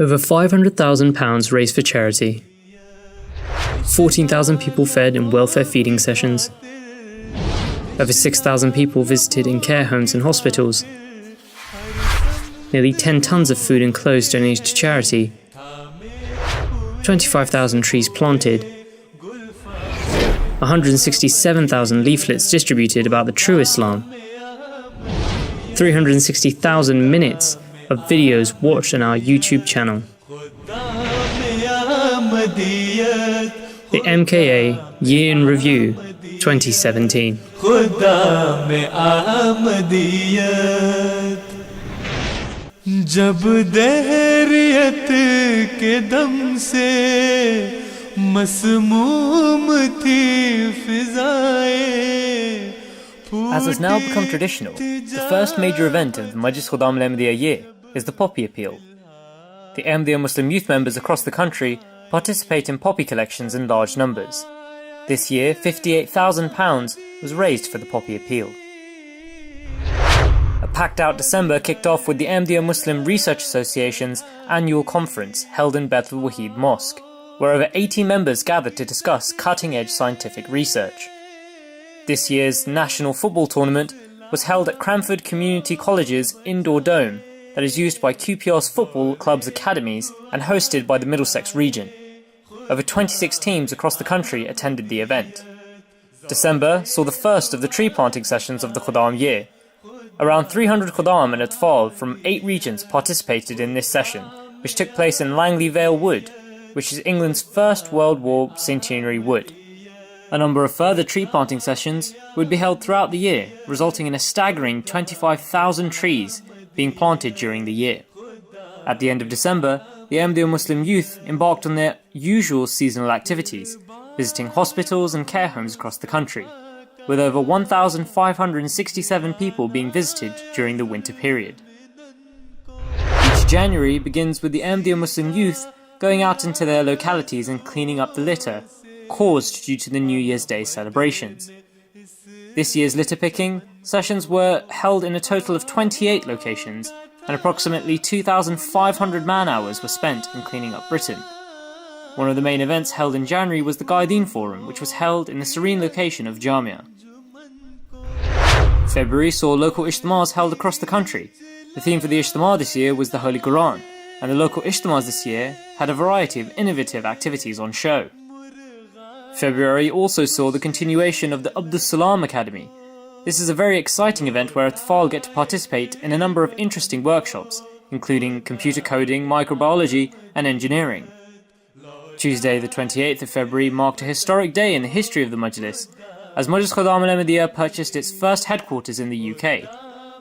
Over £500,000 raised for charity. 14,000 people fed in welfare feeding sessions. Over 6,000 people visited in care homes and hospitals. Nearly 10 tons of food and clothes donated to charity. 25,000 trees planted. 167,000 leaflets distributed about the true Islam. 360,000 minutes of videos watched on our YouTube channel. The MKA Year in Review 2017. जब दहरियत के दम से मसमूम थी फिजाएं. As has now become traditional, the first major event of the Majlis Khuddam al-Ahmadiyya Year is the Poppy Appeal. The Ahmadiyya Muslim youth members across the country participate in poppy collections in large numbers. This year, £58,000 was raised for the Poppy Appeal. A packed-out December kicked off with the Ahmadiyya Muslim Research Association's annual conference held in Beth al-Wahid Mosque, where over 80 members gathered to discuss cutting-edge scientific research. This year's national football tournament was held at Cranford Community College's indoor dome that is used by QPR's football club's academies and hosted by the Middlesex region. Over 26 teams across the country attended the event. December saw the first of the tree planting sessions of the Khuddam Year. Around 300 Khuddam and Atfal from 8 regions participated in this session, which took place in Langley Vale Wood, which is England's first World War centenary wood. A number of further tree planting sessions would be held throughout the year, resulting in a staggering 25,000 trees being planted during the year. At the end of December, the Ahmadiyya Muslim youth embarked on their usual seasonal activities, visiting hospitals and care homes across the country, with over 1,567 people being visited during the winter period. Each January begins with the Ahmadiyya Muslim youth going out into their localities and cleaning up the litter caused due to the New Year's Day celebrations. This year's litter picking sessions were held in a total of 28 locations, and approximately 2,500 man-hours were spent in cleaning up Britain. One of the main events held in January was the Qaideen Forum, which was held in the serene location of Jamia. February saw local ijtimas held across the country. The theme for the ijtima this year was the Holy Quran, and the local ijtimas this year had a variety of innovative activities on show. February also saw the continuation of the Abdus Salam Academy. This is a very exciting event where Atfal get to participate in a number of interesting workshops, including computer coding, microbiology and engineering. Tuesday the 28th of February marked a historic day in the history of the Majlis, as Majlis Khuddam al-Ahmadiyya purchased its first headquarters in the UK.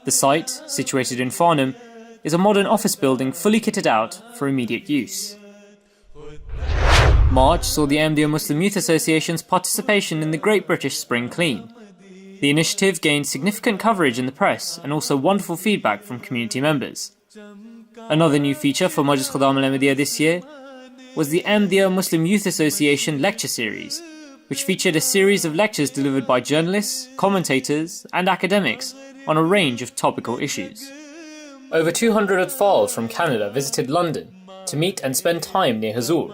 The site, situated in Farnham, is a modern office building fully kitted out for immediate use. March saw the Ahmadiyya Muslim Youth Association's participation in the Great British Spring Clean. The initiative gained significant coverage in the press and also wonderful feedback from community members. Another new feature for Majlis Khuddam al-Ahmadiyya this year was the Ahmadiyya Muslim Youth Association lecture series, which featured a series of lectures delivered by journalists, commentators and academics on a range of topical issues. Over 200 Atfal from Canada visited London to meet and spend time near Huzur.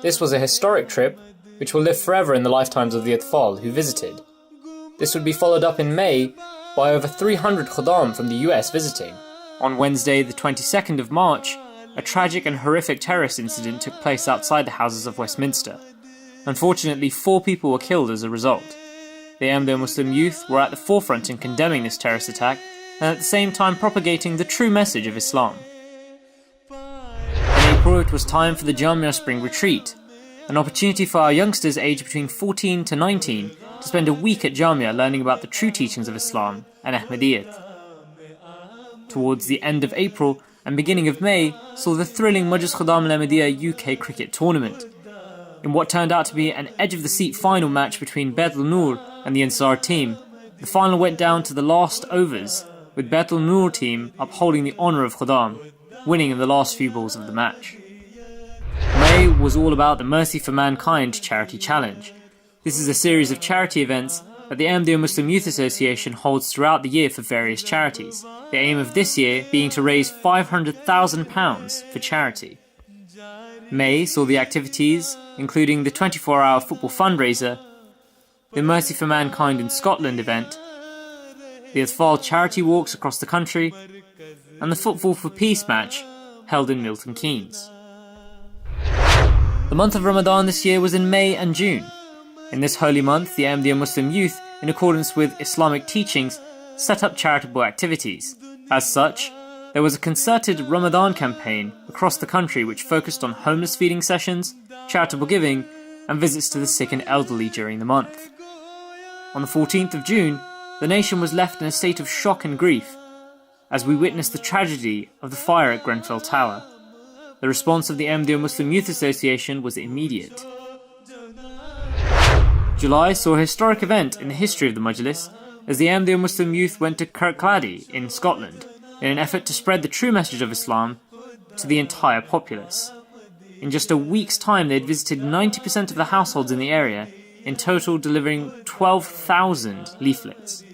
This was a historic trip which will live forever in the lifetimes of the Atfal who visited. This would be followed up in May by over 300 Khuddam from the US visiting. On Wednesday the 22nd of March, a tragic and horrific terrorist incident took place outside the Houses of Westminster. Unfortunately, 4 people were killed as a result. The Ahmadiyya Muslim youth were at the forefront in condemning this terrorist attack and at the same time propagating the true message of Islam. In April, it was time for the Jamia Spring Retreat, an opportunity for our youngsters aged between 14 to 19 to spend a week at Jamia learning about the true teachings of Islam and Ahmadiyyat. Towards the end of April and beginning of May saw the thrilling Majlis Khuddam al-Ahmadiyya UK cricket tournament. In what turned out to be an edge-of-the-seat final match between Beth al-Noor and the Ansar team, the final went down to the last overs, with Beth al-Noor team upholding the honour of Khuddam, winning in the last few balls of the match. May was all about the Mercy for Mankind Charity Challenge. This is a series of charity events that the Ahmadiyya Muslim Youth Association holds throughout the year for various charities, the aim of this year being to raise £500,000 for charity. May saw the activities, including the 24-hour football fundraiser, the Mercy for Mankind in Scotland event, the Atfal charity walks across the country, and the Football for Peace match held in Milton Keynes. The month of Ramadan this year was in May and June. In this holy month, the Ahmadiyya Muslim Youth, in accordance with Islamic teachings, set up charitable activities. As such, there was a concerted Ramadan campaign across the country which focused on homeless feeding sessions, charitable giving, and visits to the sick and elderly during the month. On the 14th of June, the nation was left in a state of shock and grief as we witnessed the tragedy of the fire at Grenfell Tower. The response of the Ahmadiyya Muslim Youth Association was immediate. July saw a historic event in the history of the Modulus as the Ahmadiyya Muslim Youth went to Kirkcaldy in Scotland in an effort to spread the true message of Islam to the entire populace. In just a week's time, they had visited 90% of the households in the area, in total delivering 12,000 leaflets.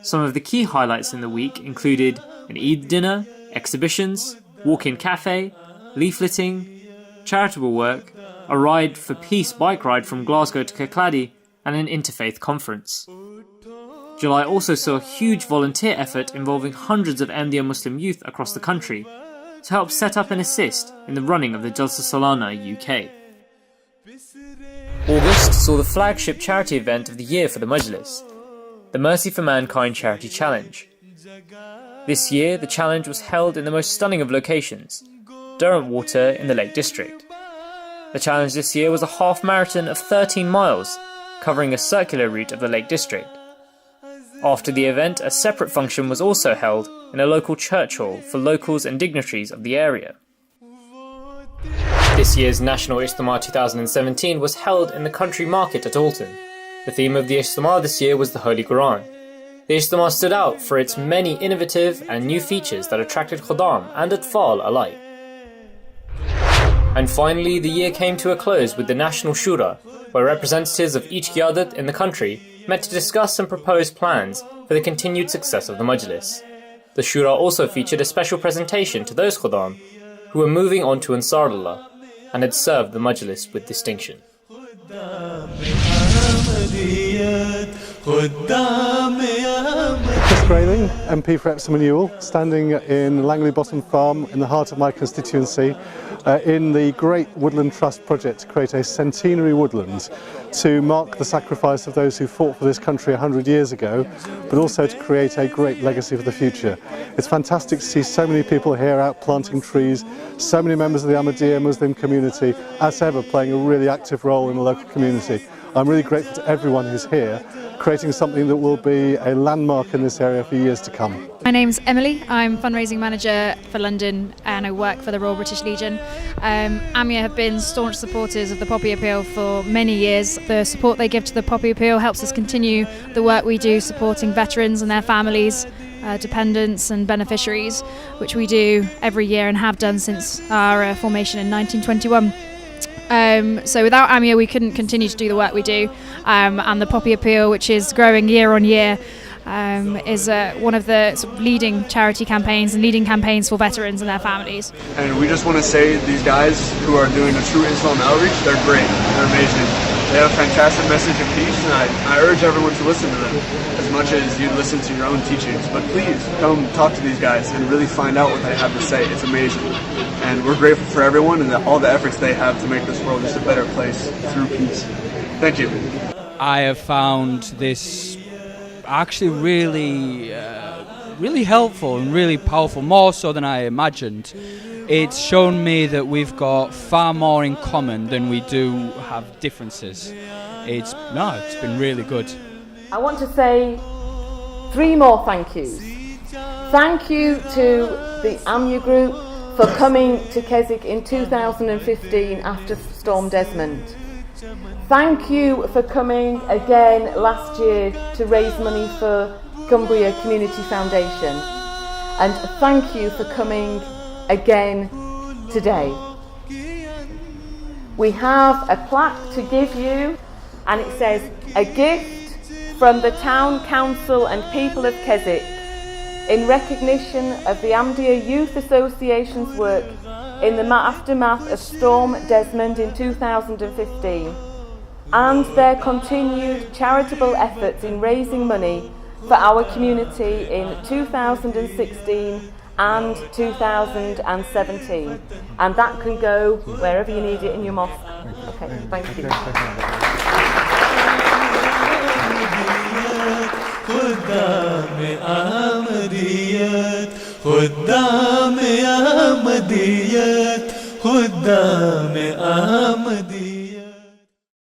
Some of the key highlights in the week included an Eid dinner, exhibitions, walk-in cafe, leafleting, charitable work, a Ride for Peace bike ride from Glasgow to Kirkcaldy, and an interfaith conference. July also saw a huge volunteer effort involving hundreds of Ahmadiyya Muslim youth across the country to help set up and assist in the running of the Jalsa Salana UK. August saw the flagship charity event of the year for the Modulus, the Mercy for Mankind Charity Challenge. This year, the challenge was held in the most stunning of locations, Derwent Water in the Lake District. The challenge this year was a half marathon of 13 miles, covering a circular route of the Lake District. After the event, a separate function was also held in a local church hall for locals and dignitaries of the area. This year's National Ijtima 2017 was held in the country market at Alton. The theme of the Ijtima this year was the Holy Quran. The Ijtima stood out for its many innovative and new features that attracted Khuddam and Atfal alike. And finally, the year came to a close with the National Shura, where representatives of each Qiyadat in the country met to discuss and propose plans for the continued success of the Modulus. The Shura also featured a special presentation to those Khuddam who were moving on to Ansarullah and had served the Modulus with distinction. Chris Grayling, MP for Epsom and Ewell, standing in Langley Bottom Farm in the heart of my constituency in the Great Woodland Trust project to create a centenary woodland to mark the sacrifice of those who fought for this country 100 years ago, but also to create a great legacy for the future. It's fantastic to see so many people here out planting trees, so many members of the Ahmadiyya Muslim community, as ever, playing a really active role in the local community. I'm really grateful to everyone who's here, creating something that will be a landmark in this area for years to come. My name's Emily, I'm fundraising manager for London and I work for the Royal British Legion. AMIA have been staunch supporters of the Poppy Appeal for many years. The support they give to the Poppy Appeal helps us continue the work we do supporting veterans and their families, dependents and beneficiaries, which we do every year and have done since our formation in 1921. So without AMIA we couldn't continue to do the work we do, and the Poppy Appeal, which is growing year on year, is one of the sort of leading charity campaigns and leading campaigns for veterans and their families. And we just want to say these guys who are doing a true Islam outreach, they're great, they're amazing. They have a fantastic message of peace, and I urge everyone to listen to them as much as you listen to your own teachings. But please come talk to these guys and really find out what they have to say. It's amazing. And we're grateful for everyone and all the efforts they have to make this world just a better place through peace. Thank you. I have found this actually really helpful and really powerful, more so than I imagined. It's shown me that we've got far more in common than we do have differences. It's been really good. I want to say 3 more thank yous. Thank you to the AMIA group for coming to Keswick in 2015 after Storm Desmond. Thank you for coming again last year to raise money for Cumbria Community Foundation. And thank you for coming again today. We have a plaque to give you, and it says, "A gift from the Town Council and people of Keswick in recognition of the Ahmadiyya Youth Association's work in the aftermath of Storm Desmond in 2015, and their continued charitable efforts in raising money for our community in 2016 and 2017. And that can go wherever you need it in your mosque. Okay, thank you. खुदा में अहमदियत